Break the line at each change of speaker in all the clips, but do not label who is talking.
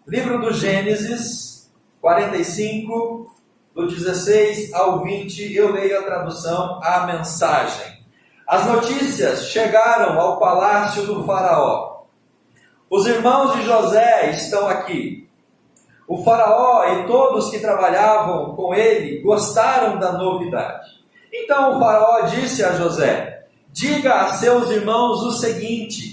Livro do Gênesis, 45, do 16 ao 20, eu leio a tradução, a mensagem. As notícias chegaram ao palácio do faraó. Os irmãos de José estão aqui. O faraó e todos que trabalhavam com ele gostaram da novidade. Então o faraó disse a José: diga a seus irmãos o seguinte.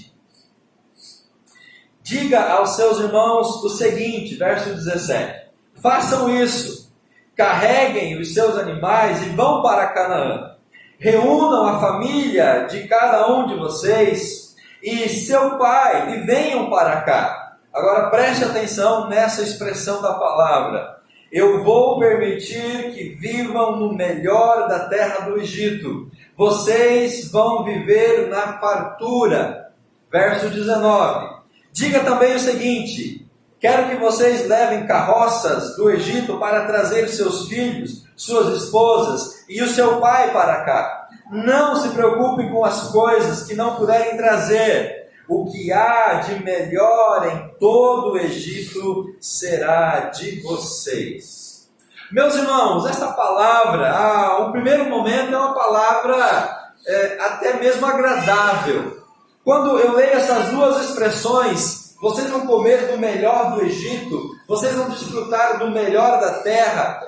Diga aos seus irmãos o seguinte, verso 17. Façam isso. Carreguem os seus animais e vão para Canaã. Reúnam a família de cada um de vocês e seu pai e venham para cá. Agora preste atenção nessa expressão da palavra. Eu vou permitir que vivam no melhor da terra do Egito. Vocês vão viver na fartura. Verso 19. Diga também o seguinte: quero que vocês levem carroças do Egito para trazer seus filhos, suas esposas e o seu pai para cá. Não se preocupem com as coisas que não puderem trazer. O que há de melhor em todo o Egito será de vocês. Meus irmãos, esta palavra, ao primeiro momento, é uma palavra até mesmo agradável. Quando eu leio essas duas expressões, vocês vão comer do melhor do Egito, vocês vão desfrutar do melhor da terra,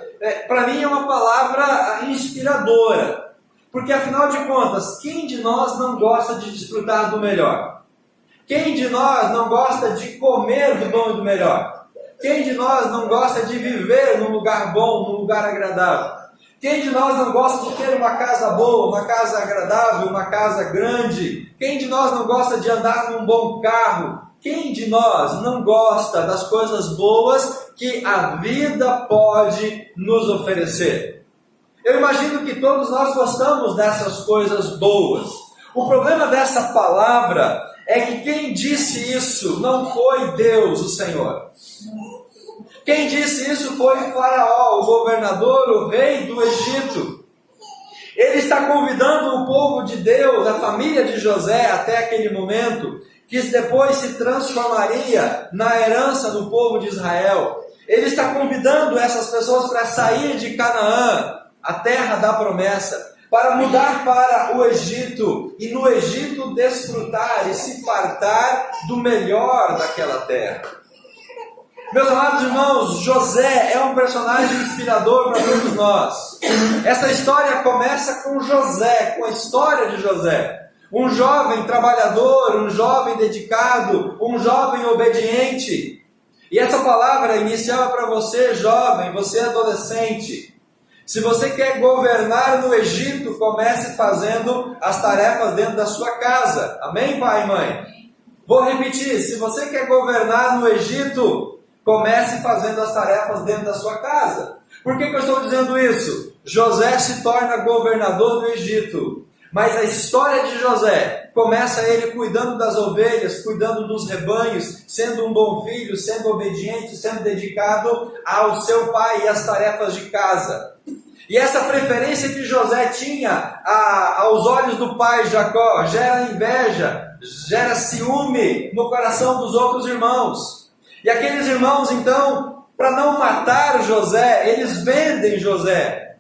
para mim é uma palavra inspiradora. Porque afinal de contas, quem de nós não gosta de desfrutar do melhor? Quem de nós não gosta de comer do bom e do melhor? Quem de nós não gosta de viver num lugar bom, num lugar agradável? Quem de nós não gosta de ter uma casa boa, uma casa agradável, uma casa grande? Quem de nós não gosta de andar num bom carro? Quem de nós não gosta das coisas boas que a vida pode nos oferecer? Eu imagino que todos nós gostamos dessas coisas boas. O problema dessa palavra é que quem disse isso não foi Deus, o Senhor. Quem disse isso foi o faraó, o governador, o rei do Egito. Ele está convidando o povo de Deus, a família de José, até aquele momento, que depois se transformaria na herança do povo de Israel. Ele está convidando essas pessoas para sair de Canaã, a terra da promessa, para mudar para o Egito, e no Egito desfrutar e se fartar do melhor daquela terra. Meus amados irmãos, José é um personagem inspirador para todos nós. Essa história começa com José, com a história de José. Um jovem trabalhador, um jovem dedicado, um jovem obediente. E essa palavra inicial é para você, jovem, você adolescente. Se você quer governar no Egito, comece fazendo as tarefas dentro da sua casa. Amém, pai e mãe? Vou repetir, se você quer governar no Egito, comece fazendo as tarefas dentro da sua casa. Por que eu estou dizendo isso? José se torna governador do Egito. Mas a história de José começa ele cuidando das ovelhas, cuidando dos rebanhos, sendo um bom filho, sendo obediente, sendo dedicado ao seu pai e às tarefas de casa. E essa preferência que José tinha aos olhos do pai Jacó gera inveja, gera ciúme no coração dos outros irmãos. E aqueles irmãos, então, para não matar José, eles vendem José.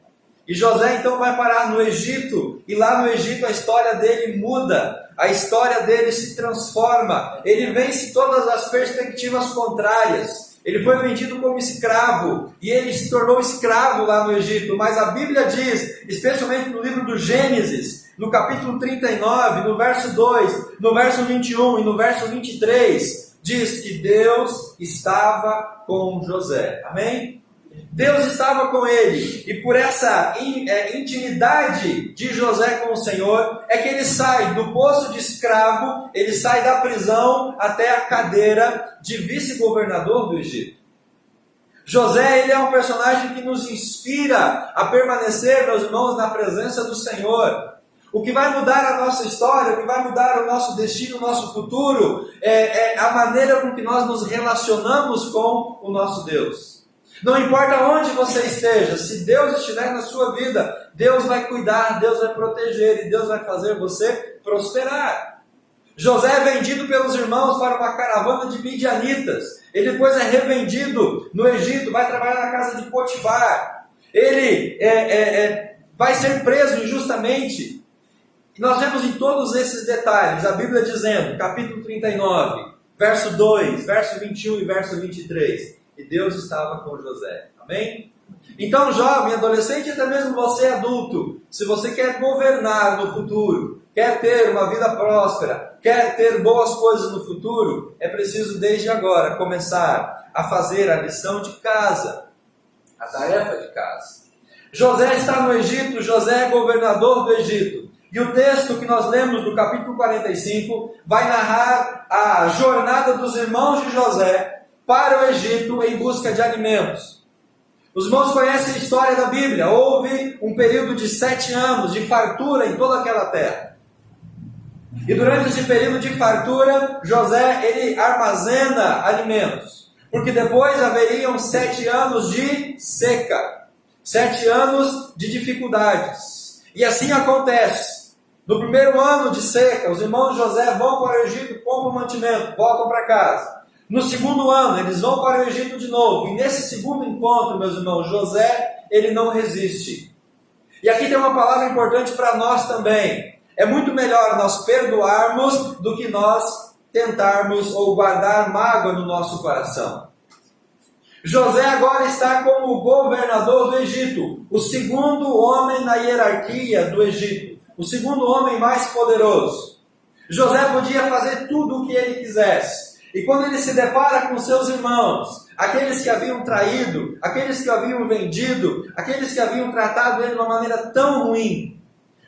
E José então vai parar no Egito, e lá no Egito a história dele muda, a história dele se transforma, ele vence todas as perspectivas contrárias. Ele foi vendido como escravo, e ele se tornou escravo lá no Egito, mas a Bíblia diz, especialmente no livro do Gênesis, no capítulo 39, no verso 2, no verso 21 e no verso 23, diz que Deus estava com José. Amém? Deus estava com ele, e por essa intimidade de José com o Senhor, é que ele sai do posto de escravo, ele sai da prisão até a cadeira de vice-governador do Egito. José, ele é um personagem que nos inspira a permanecer, meus irmãos, na presença do Senhor. O que vai mudar a nossa história, o que vai mudar o nosso destino, o nosso futuro, é a maneira com que nós nos relacionamos com o nosso Deus. Não importa onde você esteja, se Deus estiver na sua vida, Deus vai cuidar, Deus vai proteger e Deus vai fazer você prosperar. José é vendido pelos irmãos para uma caravana de midianitas. Ele depois é revendido no Egito, vai trabalhar na casa de Potifar. Ele vai ser preso injustamente. E nós vemos em todos esses detalhes a Bíblia dizendo, capítulo 39, verso 2, verso 21 e verso 23. E Deus estava com José. Amém? Então, jovem, adolescente, até mesmo você adulto, se você quer governar no futuro, quer ter uma vida próspera, quer ter boas coisas no futuro, é preciso desde agora começar a fazer a lição de casa, a tarefa de casa. José está no Egito, José é governador do Egito. E o texto que nós lemos do capítulo 45 vai narrar a jornada dos irmãos de José para o Egito em busca de alimentos. Os irmãos conhecem a história da Bíblia. Houve um período de 7 anos de fartura em toda aquela terra. E durante esse período de fartura, José ele armazena alimentos. Porque depois haveriam 7 anos de seca. 7 anos de dificuldades. E assim acontece. No primeiro ano de seca, os irmãos de José vão para o Egito, compram mantimento, voltam para casa. No segundo ano, eles vão para o Egito de novo. E nesse segundo encontro, meus irmãos, José, ele não resiste. E aqui tem uma palavra importante para nós também. É muito melhor nós perdoarmos do que nós tentarmos ou guardar mágoa no nosso coração. José agora está como governador do Egito, o segundo homem na hierarquia do Egito, o segundo homem mais poderoso. José podia fazer tudo o que ele quisesse. E quando ele se depara com seus irmãos, aqueles que haviam traído, aqueles que haviam vendido, aqueles que haviam tratado ele de uma maneira tão ruim,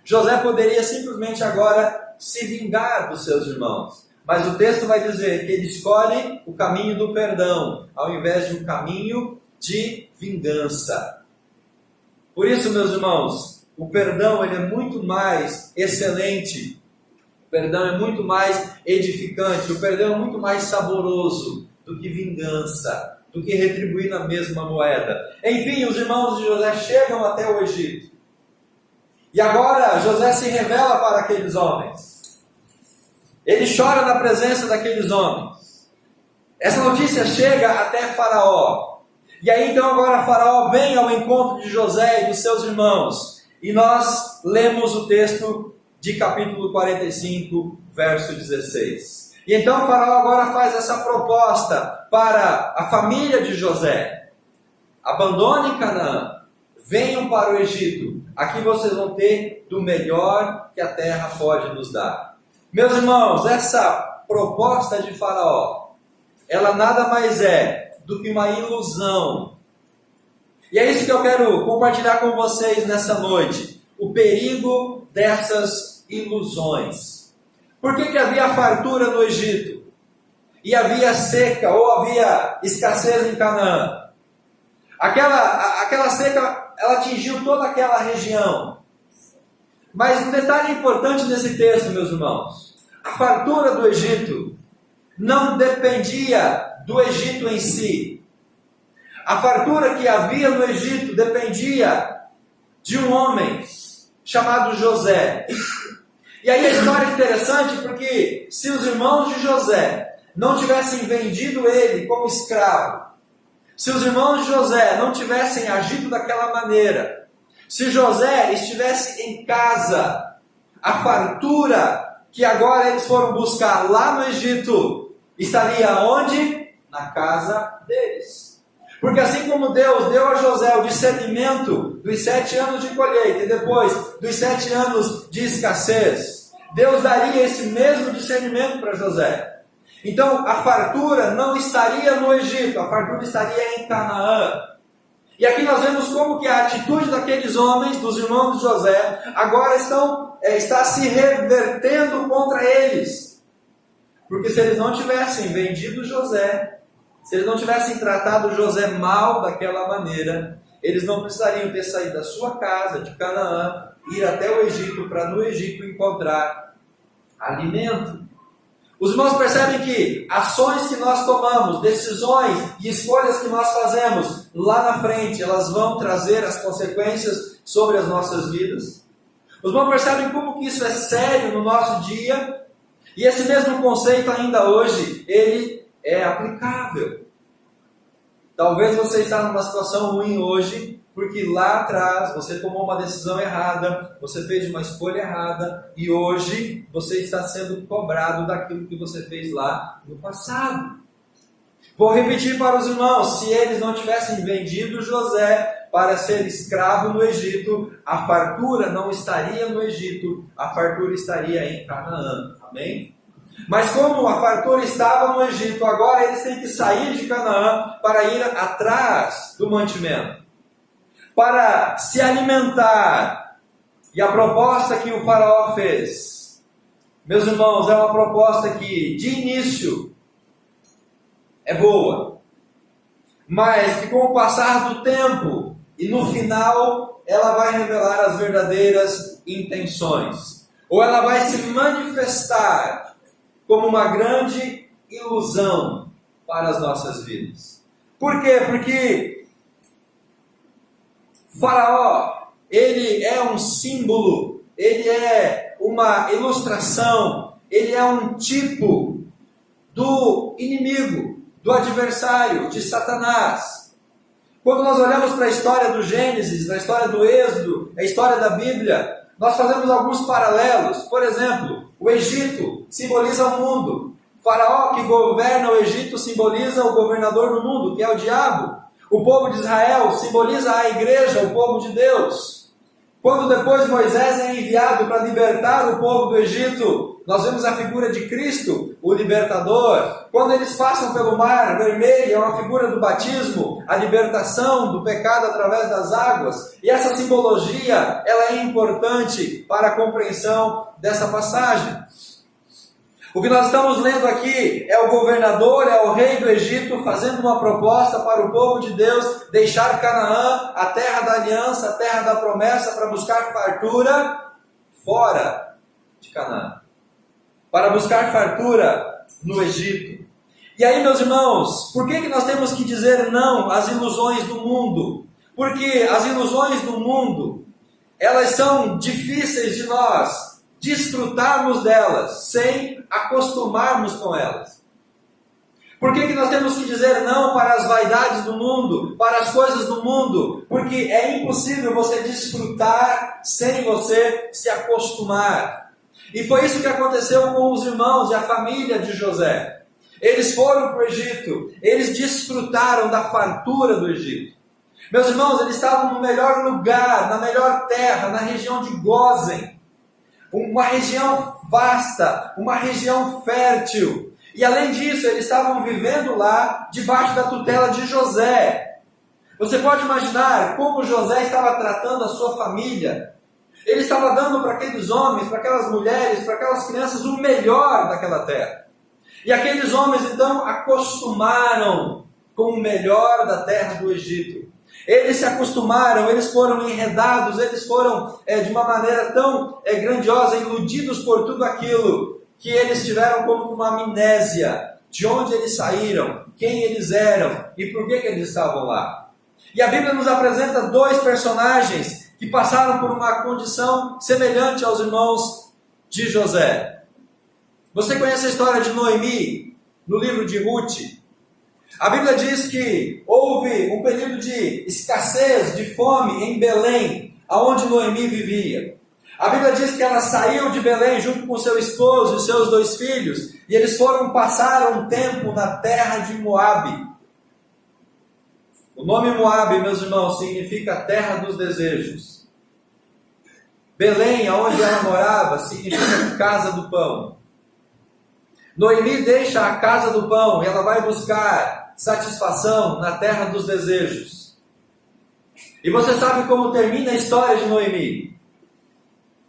José poderia simplesmente agora se vingar dos seus irmãos. Mas o texto vai dizer que ele escolhe o caminho do perdão, ao invés de um caminho de vingança. Por isso, meus irmãos, o perdão ele é muito mais excelente. O perdão é muito mais edificante, o perdão é muito mais saboroso do que vingança, do que retribuir na mesma moeda. Enfim, os irmãos de José chegam até o Egito. E agora José se revela para aqueles homens. Ele chora na presença daqueles homens. Essa notícia chega até Faraó. E aí então agora Faraó vem ao encontro de José e dos seus irmãos. E nós lemos o texto de capítulo 45, verso 16. E então Faraó agora faz essa proposta para a família de José. Abandonem Canaã, venham para o Egito. Aqui vocês vão ter do melhor que a terra pode nos dar. Meus irmãos, essa proposta de Faraó, ela nada mais é do que uma ilusão. E é isso que eu quero compartilhar com vocês nessa noite. O perigo dessas ilusões. Por que havia fartura no Egito? E havia seca ou havia escassez em Canaã? Aquela seca, ela atingiu toda aquela região. Mas um detalhe importante nesse texto, meus irmãos. A fartura do Egito não dependia do Egito em si. A fartura que havia no Egito dependia de um homem chamado José. E aí a história é interessante porque se os irmãos de José não tivessem vendido ele como escravo, se os irmãos de José não tivessem agido daquela maneira, se José estivesse em casa, a fartura que agora eles foram buscar lá no Egito, estaria onde? Na casa deles. Porque assim como Deus deu a José o discernimento dos 7 anos de colheita e depois dos 7 anos de escassez, Deus daria esse mesmo discernimento para José. Então a fartura não estaria no Egito, a fartura estaria em Canaã. E aqui nós vemos como que a atitude daqueles homens, dos irmãos de José, agora está se revertendo contra eles. Porque se eles não tivessem vendido José, se eles não tivessem tratado José mal daquela maneira, eles não precisariam ter saído da sua casa, de Canaã, ir até o Egito, para no Egito encontrar alimento. Os irmãos percebem que ações que nós tomamos, decisões e escolhas que nós fazemos lá na frente, elas vão trazer as consequências sobre as nossas vidas. Os irmãos percebem como que isso é sério no nosso dia. E esse mesmo conceito ainda hoje, ele é aplicável. Talvez você está numa situação ruim hoje, porque lá atrás você tomou uma decisão errada, você fez uma escolha errada, e hoje você está sendo cobrado daquilo que você fez lá no passado. Vou repetir para os irmãos, se eles não tivessem vendido José para ser escravo no Egito, a fartura não estaria no Egito, a fartura estaria em Canaã. Amém? Mas como a fartura estava no Egito, agora eles têm que sair de Canaã para ir atrás do mantimento, para se alimentar. E a proposta que o faraó fez, meus irmãos, é uma proposta que de início é boa, mas que com o passar do tempo e no final ela vai revelar as verdadeiras intenções, ou ela vai se manifestar como uma grande ilusão para as nossas vidas. Por quê? Porque Faraó, ele é um símbolo, ele é uma ilustração, ele é um tipo do inimigo, do adversário, de Satanás. Quando nós olhamos para a história do Gênesis, na história do Êxodo, a história da Bíblia, nós fazemos alguns paralelos. Por exemplo, o Egito simboliza o mundo. O faraó que governa o Egito simboliza o governador do mundo, que é o diabo. O povo de Israel simboliza a igreja, o povo de Deus. Quando depois Moisés é enviado para libertar o povo do Egito, nós vemos a figura de Cristo, o libertador. Quando eles passam pelo mar vermelho, é uma figura do batismo, a libertação do pecado através das águas. E essa simbologia, ela é importante para a compreensão dessa passagem. O que nós estamos lendo aqui é o governador, é o rei do Egito, fazendo uma proposta para o povo de Deus deixar Canaã, a terra da aliança, a terra da promessa, para buscar fartura fora de Canaã, para buscar fartura no Egito. E aí, meus irmãos, por que nós temos que dizer não às ilusões do mundo? Porque as ilusões do mundo, elas são difíceis de nós desfrutarmos delas, sem acostumarmos com elas. Por que nós temos que dizer não para as vaidades do mundo, para as coisas do mundo? Porque é impossível você desfrutar sem você se acostumar. E foi isso que aconteceu com os irmãos e a família de José. Eles foram para o Egito, eles desfrutaram da fartura do Egito. Meus irmãos, eles estavam no melhor lugar, na melhor terra, na região de Gósen. Uma região vasta, uma região fértil. E além disso, eles estavam vivendo lá, debaixo da tutela de José. Você pode imaginar como José estava tratando a sua família. Ele estava dando para aqueles homens, para aquelas mulheres, para aquelas crianças o melhor daquela terra. E aqueles homens então acostumaram com o melhor da terra do Egito. Eles se acostumaram, eles foram enredados, eles foram de uma maneira tão grandiosa, iludidos por tudo aquilo, que eles tiveram como uma amnésia de onde eles saíram, quem eles eram e por que eles estavam lá. E a Bíblia nos apresenta dois personagens que passaram por uma condição semelhante aos irmãos de José. Você conhece a história de Noemi, no livro de Ruth? A Bíblia diz que houve um período de escassez, de fome em Belém, aonde Noemi vivia. A Bíblia diz que ela saiu de Belém junto com seu esposo e seus 2 filhos, e eles foram passar um tempo na terra de Moabe. O nome Moabe, meus irmãos, significa terra dos desejos. Belém, aonde ela morava, significa casa do pão. Noemi deixa a casa do pão e ela vai buscar satisfação na terra dos desejos. E você sabe como termina a história de Noemi?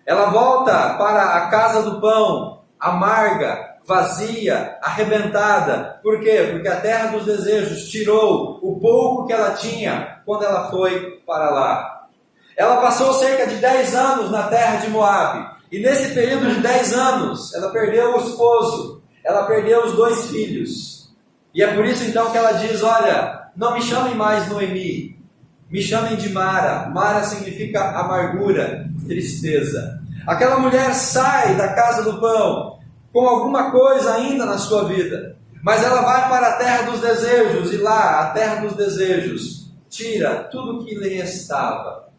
Ela volta para a casa do pão, amarga, vazia, arrebentada. Por quê? Porque a terra dos desejos tirou o pouco que ela tinha quando ela foi para lá. Ela passou cerca de 10 anos na terra de Moabe. E nesse período de 10 anos, ela perdeu o esposo. Ela perdeu os 2 filhos. E é por isso então que ela diz, olha, não me chamem mais Noemi, me chamem de Mara. Mara significa amargura, tristeza. Aquela mulher sai da casa do pão, com alguma coisa ainda na sua vida. Mas ela vai para a terra dos desejos, e lá, a terra dos desejos, tira tudo que lhe restava.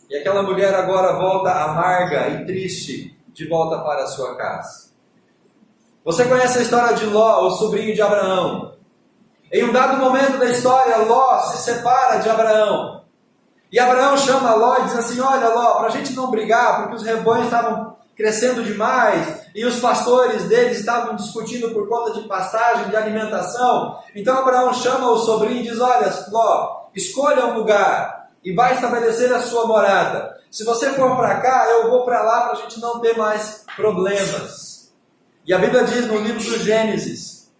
E aquela mulher agora volta amarga e triste, de volta para a sua casa. Você conhece a história de Ló, o sobrinho de Abraão. Em um dado momento da história, Ló se separa de Abraão. E Abraão chama Ló e diz assim: olha Ló, para a gente não brigar, porque os rebanhos estavam crescendo demais, e os pastores deles estavam discutindo por conta de pastagem, de alimentação. Então Abraão chama o sobrinho e diz: olha Ló, escolha um lugar e vai estabelecer a sua morada. Se você for para cá, eu vou para lá, para a gente não ter mais problemas. E a Bíblia diz no livro do Gênesis,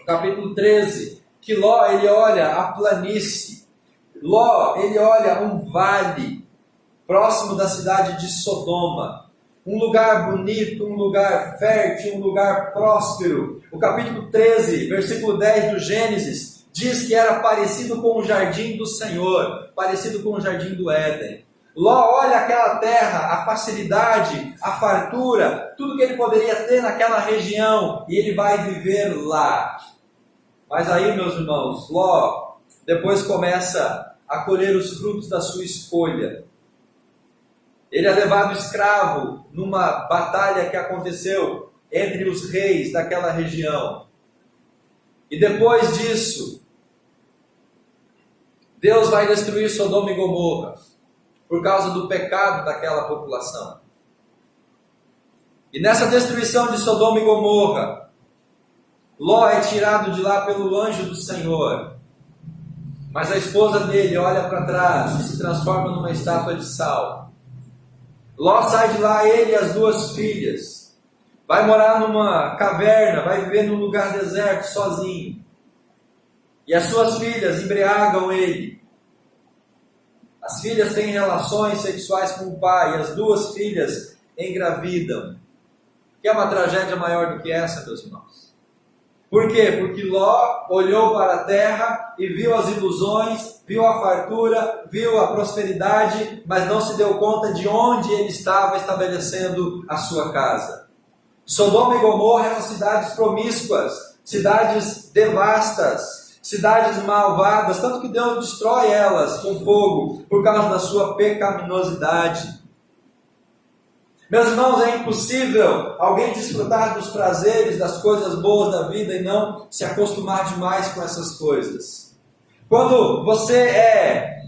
capítulo 13, que Ló, ele olha a planície. Ló, ele olha um vale próximo da cidade de Sodoma. Um lugar bonito, um lugar fértil, um lugar próspero. O capítulo 13, versículo 10 do Gênesis, diz que era parecido com o jardim do Senhor, parecido com o jardim do Éden. Ló olha aquela terra, a facilidade, a fartura, tudo que ele poderia ter naquela região, e ele vai viver lá. Mas aí, meus irmãos, Ló depois começa a colher os frutos da sua escolha. Ele é levado escravo numa batalha que aconteceu entre os reis daquela região. E depois disso, Deus vai destruir Sodoma e Gomorra por causa do pecado daquela população. E nessa destruição de Sodoma e Gomorra, Ló é tirado de lá pelo anjo do Senhor. Mas a esposa dele olha para trás e se transforma numa estátua de sal. Ló sai de lá, ele e as duas filhas. Vai morar numa caverna, vai viver num lugar deserto, sozinho. E as suas filhas embriagam ele. As filhas têm relações sexuais com o pai, e as duas filhas engravidam. Quer uma tragédia maior do que essa, meus irmãos? Por quê? Porque Ló olhou para a terra e viu as ilusões, viu a fartura, viu a prosperidade, mas não se deu conta de onde ele estava estabelecendo a sua casa. Sodoma e Gomorra eram cidades promíscuas, cidades devastas, cidades malvadas, tanto que Deus destrói elas com fogo por causa da sua pecaminosidade. Meus irmãos, é impossível alguém desfrutar dos prazeres, das coisas boas da vida e não se acostumar demais com essas coisas. Quando você é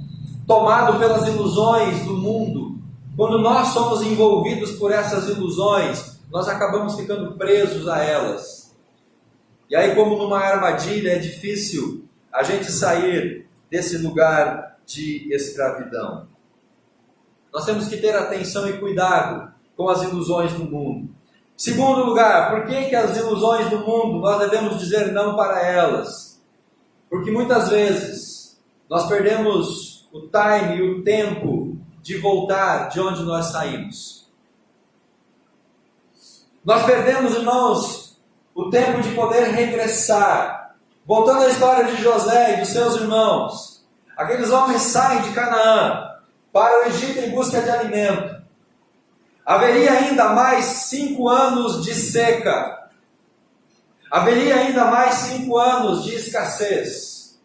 tomado pelas ilusões do mundo, quando nós somos envolvidos por essas ilusões, nós acabamos ficando presos a elas. E aí, como numa armadilha, é difícil a gente sair desse lugar de escravidão. Nós temos que ter atenção e cuidado com as ilusões do mundo. Segundo lugar, por que as ilusões do mundo nós devemos dizer não para elas? Porque muitas vezes nós perdemos o time e o tempo de voltar de onde nós saímos. Nós perdemos, irmãos, o tempo de poder regressar. Voltando à história de José e dos seus irmãos, aqueles homens saem de Canaã para o Egito em busca de alimento. Haveria ainda mais 5 anos de seca. Haveria ainda mais 5 anos de escassez.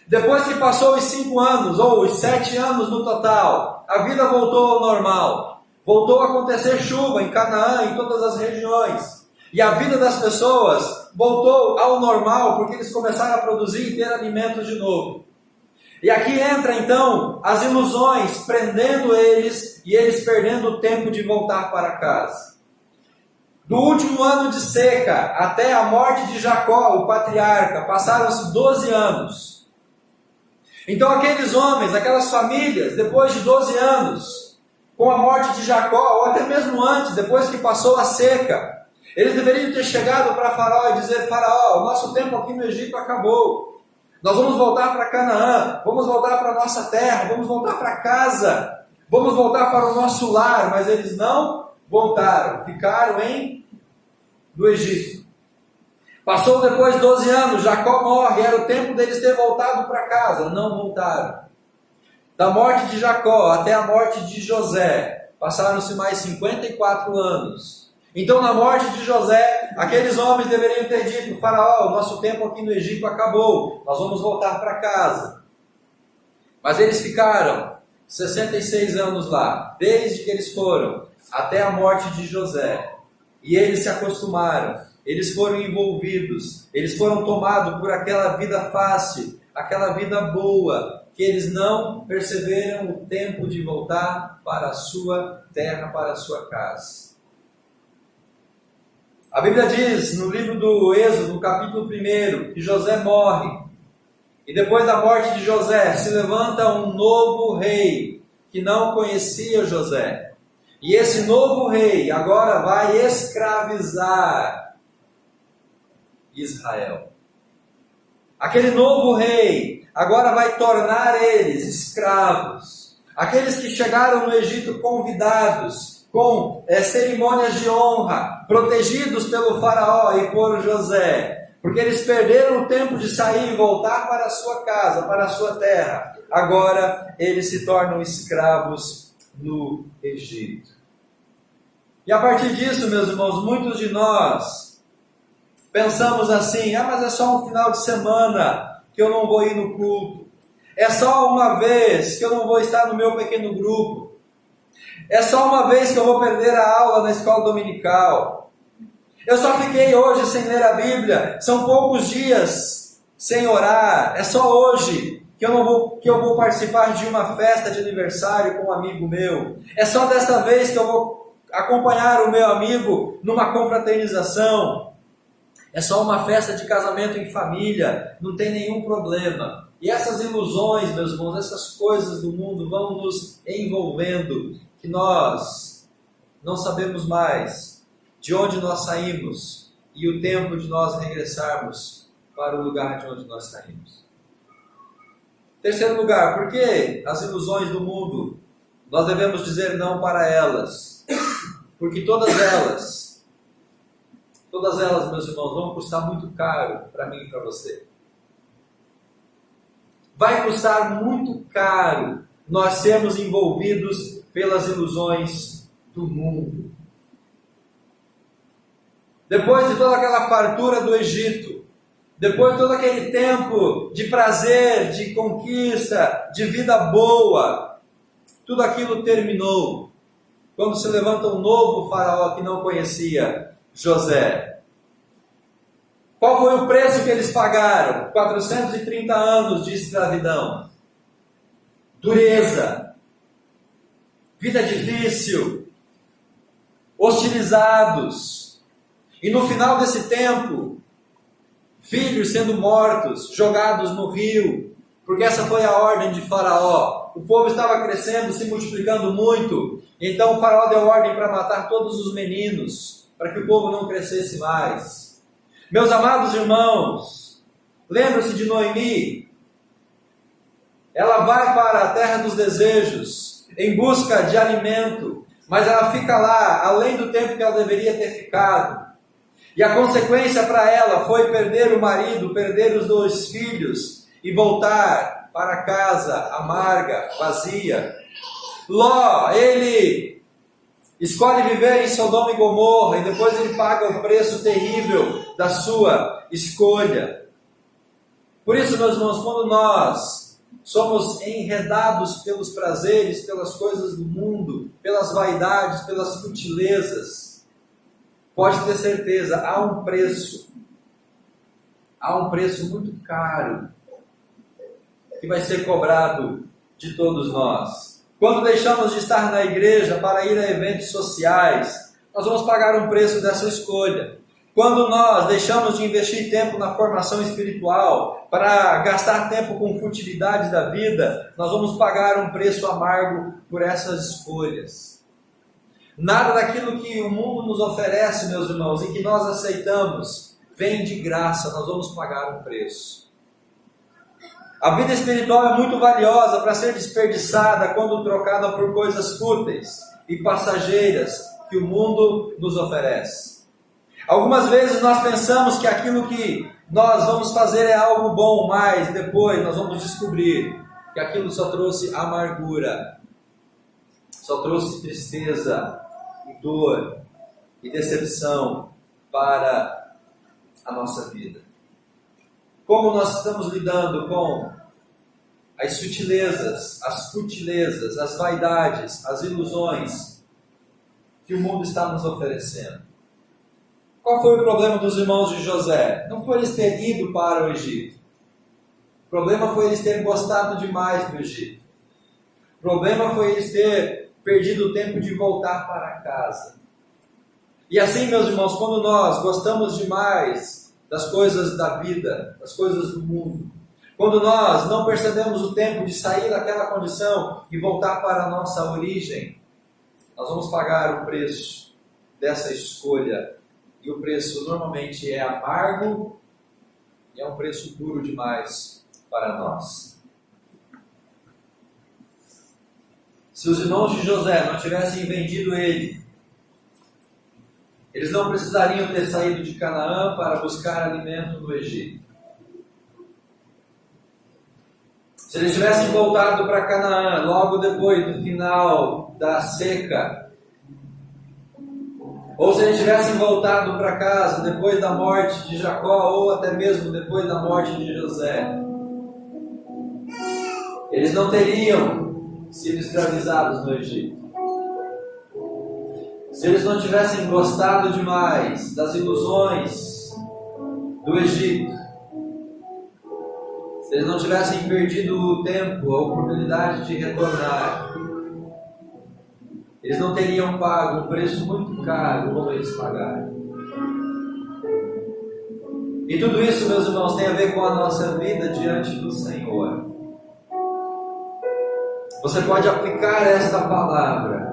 Depois que passou os 5 anos, ou os 7 anos no total, a vida voltou ao normal. Voltou a acontecer chuva em Canaã, em todas as regiões. E a vida das pessoas voltou ao normal, porque eles começaram a produzir e ter alimentos de novo. E aqui entra então as ilusões prendendo eles e eles perdendo o tempo de voltar para casa. Do último ano de seca até a morte de Jacó, o patriarca, passaram-se 12 anos. Então aqueles homens, aquelas famílias, depois de 12 anos, com a morte de Jacó, ou até mesmo antes, depois que passou a seca, eles deveriam ter chegado para Faraó e dizer: Faraó, o nosso tempo aqui no Egito acabou. Nós vamos voltar para Canaã, vamos voltar para a nossa terra, vamos voltar para casa, vamos voltar para o nosso lar. Mas eles não voltaram, ficaram no Egito. Passou depois 12 anos, Jacó morre, era o tempo deles ter voltado para casa, não voltaram. Da morte de Jacó até a morte de José, passaram-se mais 54 anos. Então, na morte de José, aqueles homens deveriam ter dito: Faraó, o nosso tempo aqui no Egito acabou, nós vamos voltar para casa. Mas eles ficaram 66 anos lá, desde que eles foram até a morte de José. E eles se acostumaram, eles foram envolvidos, eles foram tomados por aquela vida fácil, aquela vida boa, que eles não perceberam o tempo de voltar para a sua terra, para a sua casa. A Bíblia diz no livro do Êxodo, no capítulo 1, que José morre. E depois da morte de José, se levanta um novo rei, que não conhecia José. E esse novo rei agora vai escravizar Israel. Aquele novo rei agora vai tornar eles escravos. Aqueles que chegaram no Egito convidados, com cerimônias de honra, protegidos pelo faraó e por José, porque eles perderam o tempo de sair e voltar para a sua casa, para a sua terra. Agora eles se tornam escravos no Egito. E a partir disso, meus irmãos, muitos de nós pensamos assim: mas é só um final de semana que eu não vou ir no culto. É só uma vez que eu não vou estar no meu pequeno grupo. É só uma vez que eu vou perder a aula na escola dominical. Eu só fiquei hoje sem ler a Bíblia. São poucos dias sem orar. É só hoje que eu vou participar de uma festa de aniversário com um amigo meu. É só desta vez que eu vou acompanhar o meu amigo numa confraternização. É só uma festa de casamento em família. Não tem nenhum problema. E essas ilusões, meus irmãos, essas coisas do mundo vão nos envolvendo, que nós não sabemos mais de onde nós saímos e o tempo de nós regressarmos para o lugar de onde nós saímos. Terceiro lugar, por que as ilusões do mundo nós devemos dizer não para elas? Porque todas elas, meus irmãos, vão custar muito caro para mim e para você. Vai custar muito caro nós sermos envolvidos pelas ilusões do mundo. Depois de toda aquela fartura do Egito, depois de todo aquele tempo de prazer, de conquista, de vida boa, tudo aquilo terminou quando se levanta um novo faraó que não conhecia José. Qual foi o preço que eles pagaram? 430 anos de escravidão. Dureza. Vida difícil. Hostilizados. E no final desse tempo, filhos sendo mortos, jogados no rio, porque essa foi a ordem de Faraó. O povo estava crescendo, se multiplicando muito, então o Faraó deu ordem para matar todos os meninos, para que o povo não crescesse mais. Meus amados irmãos, lembra-se de Noemi? Ela vai para a terra dos desejos, em busca de alimento, mas ela fica lá, além do tempo que ela deveria ter ficado. E a consequência para ela foi perder o marido, perder os 2 filhos, e voltar para casa amarga, vazia. Ló, ele escolhe viver em Sodoma e Gomorra, e depois ele paga o preço terrível da sua escolha. Por isso, meus irmãos, quando nós somos enredados pelos prazeres, pelas coisas do mundo, pelas vaidades, pelas futilezas, pode ter certeza, há um preço muito caro que vai ser cobrado de todos nós. Quando deixamos de estar na igreja para ir a eventos sociais, nós vamos pagar um preço dessa escolha. Quando nós deixamos de investir tempo na formação espiritual, para gastar tempo com futilidades da vida, nós vamos pagar um preço amargo por essas escolhas. Nada daquilo que o mundo nos oferece, meus irmãos, e que nós aceitamos, vem de graça, nós vamos pagar um preço. A vida espiritual é muito valiosa para ser desperdiçada quando trocada por coisas fúteis e passageiras que o mundo nos oferece. Algumas vezes nós pensamos que aquilo que nós vamos fazer é algo bom, mas depois nós vamos descobrir que aquilo só trouxe amargura, só trouxe tristeza e dor. e decepção para a nossa vida. Como nós estamos lidando com as sutilezas, as futilezas, as vaidades, as ilusões que o mundo está nos oferecendo? Qual foi o problema dos irmãos de José? Não foi eles terem ido para o Egito. O problema foi eles terem gostado demais do Egito. O problema foi eles terem perdido o tempo de voltar para casa. E assim, meus irmãos, quando nós gostamos demais das coisas da vida, das coisas do mundo, quando nós não percebemos o tempo de sair daquela condição e voltar para a nossa origem, nós vamos pagar o preço dessa escolha. E o preço normalmente é amargo e é um preço duro demais para nós. Se os irmãos de José não tivessem vendido ele, eles não precisariam ter saído de Canaã para buscar alimento no Egito. Se eles tivessem voltado para Canaã logo depois do final da seca, ou se eles tivessem voltado para casa depois da morte de Jacó, ou até mesmo depois da morte de José, eles não teriam sido escravizados no Egito. Se eles não tivessem gostado demais das ilusões do Egito, se eles não tivessem perdido o tempo, a oportunidade de retornar, eles não teriam pago um preço muito caro como eles pagaram. E tudo isso, meus irmãos, tem a ver com a nossa vida diante do Senhor. Você pode aplicar esta palavra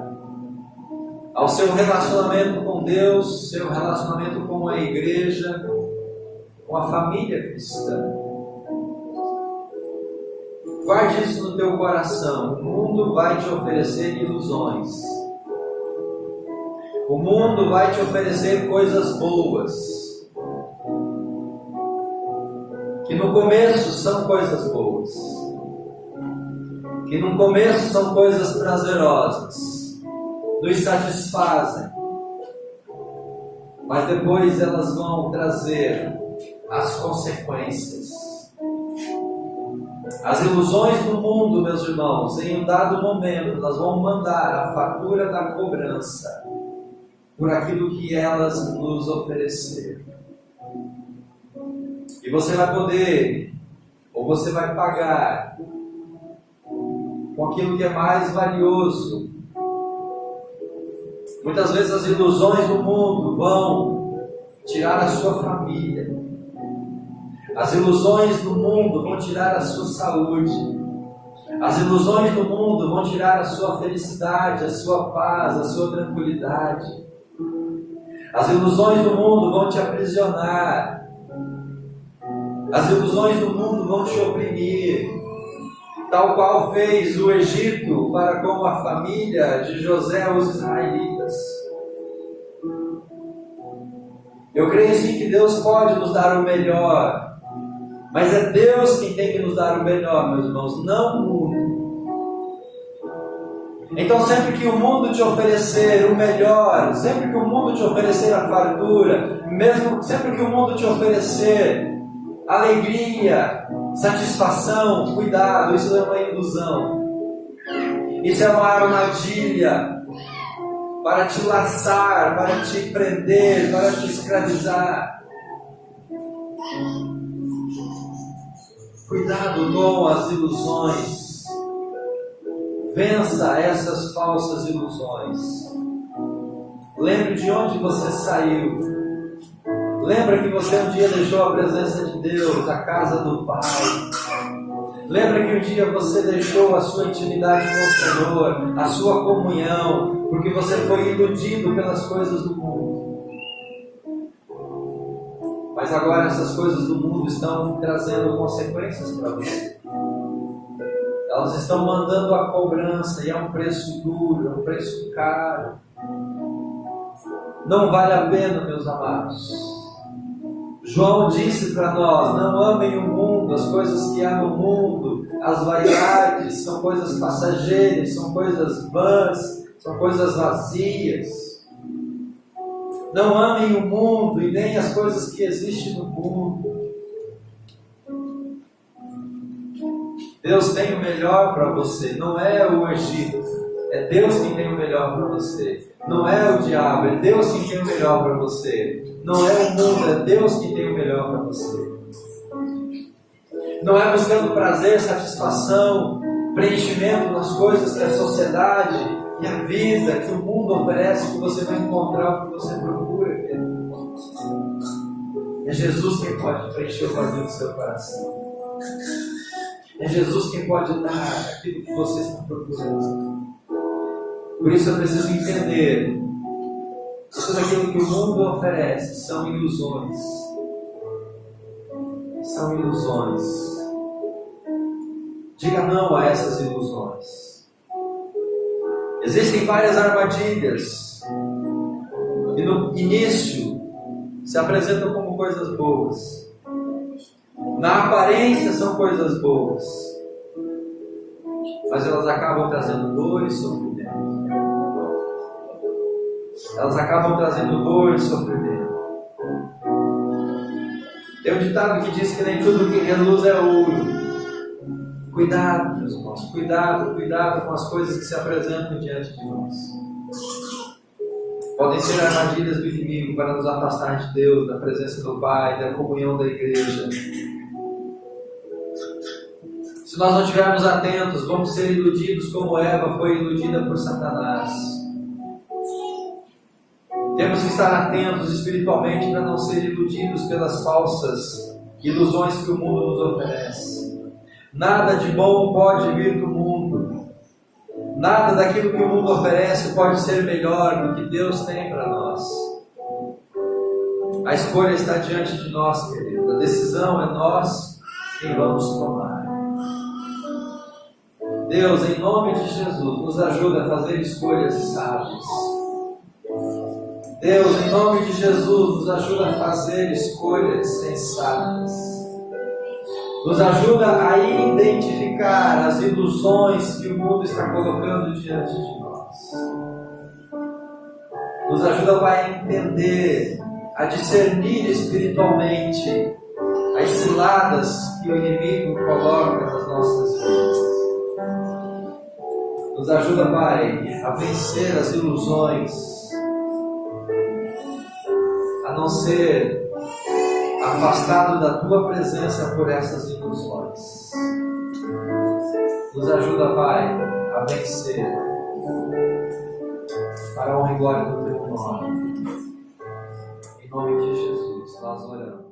ao seu relacionamento com Deus, seu relacionamento com a igreja, com a família cristã. Guarde isso no teu coração. O mundo vai te oferecer ilusões. O mundo vai te oferecer coisas boas, que no começo são coisas boas, que no começo são coisas prazerosas, nos satisfazem, mas depois elas vão trazer as consequências. As ilusões do mundo, meus irmãos, em um dado momento, nós vamos mandar a fatura da cobrança por aquilo que elas nos ofereceram. E você vai poder, ou você vai pagar com aquilo que é mais valioso. Muitas vezes as ilusões do mundo vão tirar a sua família. As ilusões do mundo vão tirar a sua saúde. As ilusões do mundo vão tirar a sua felicidade, a sua paz, a sua tranquilidade. As ilusões do mundo vão te aprisionar. As ilusões do mundo vão te oprimir, tal qual fez o Egito para com a família de José, os israelitas. Eu creio sim que Deus pode nos dar o melhor, mas é Deus quem tem que nos dar o melhor, meus irmãos, não o mundo. Então sempre que o mundo te oferecer o melhor, sempre que o mundo te oferecer a fartura, mesmo sempre que o mundo te oferecer alegria, satisfação, cuidado, isso é uma ilusão. Isso é uma armadilha para te laçar, para te prender, para te escravizar. Cuidado com as ilusões. Vença essas falsas ilusões. Lembre de onde você saiu. Lembra que você um dia deixou a presença de Deus, a casa do Pai. Lembra que um dia você deixou a sua intimidade com o Senhor, a sua comunhão, porque você foi iludido pelas coisas do mundo. Mas agora essas coisas do mundo estão trazendo consequências para você. Elas estão mandando a cobrança, e é um preço duro, é um preço caro. Não vale a pena, meus amados. João disse para nós: não amem o mundo, as coisas que há no mundo, as vaidades, são coisas passageiras, são coisas vãs, são coisas vazias. Não amem o mundo e nem as coisas que existem no mundo. Deus tem o melhor para você, não é o Egito. É Deus quem tem o melhor para você. Não é o diabo, é Deus quem tem o melhor para você. Não é o mundo, é Deus quem tem o melhor para você. Não é buscando prazer, satisfação, preenchimento nas coisas que a sociedade e a vida, que o mundo oferece, que você vai encontrar o que você procura. É Jesus quem pode preencher o vazio do seu coração. É Jesus quem pode dar aquilo que você está procurando. Por isso eu preciso entender que tudo aquilo que o mundo oferece são ilusões. São ilusões. Diga não a essas ilusões. Existem várias armadilhas que no início se apresentam como coisas boas. Na aparência são coisas boas, mas elas acabam trazendo dor e sofrimento. Elas acabam trazendo dor e sofrimento. Tem um ditado que diz que nem tudo que reluz é ouro. Cuidado, meus irmãos, cuidado com as coisas que se apresentam diante de nós. Podem ser armadilhas do inimigo para nos afastar de Deus, da presença do Pai, da comunhão da igreja. Se nós não estivermos atentos, vamos ser iludidos como Eva foi iludida por Satanás. Temos que estar atentos espiritualmente para não ser iludidos pelas falsas ilusões que o mundo nos oferece. Nada de bom pode vir do mundo. Nada daquilo que o mundo oferece pode ser melhor do que Deus tem para nós. A escolha está diante de nós, querido. A decisão é nós quem vamos tomar. Deus, em nome de Jesus, nos ajuda a fazer escolhas sábias. Deus, em nome de Jesus, nos ajuda a fazer escolhas sensatas. Nos ajuda a identificar as ilusões que o mundo está colocando diante de nós. Nos ajuda a entender, a discernir espiritualmente as ciladas que o inimigo coloca nas nossas vidas. Nos ajuda, Pai, a vencer as ilusões, a não ser afastado da Tua presença por essas ilusões. Nos ajuda, Pai, a vencer, para a honra e glória do Teu nome. Em nome de Jesus, nós oramos.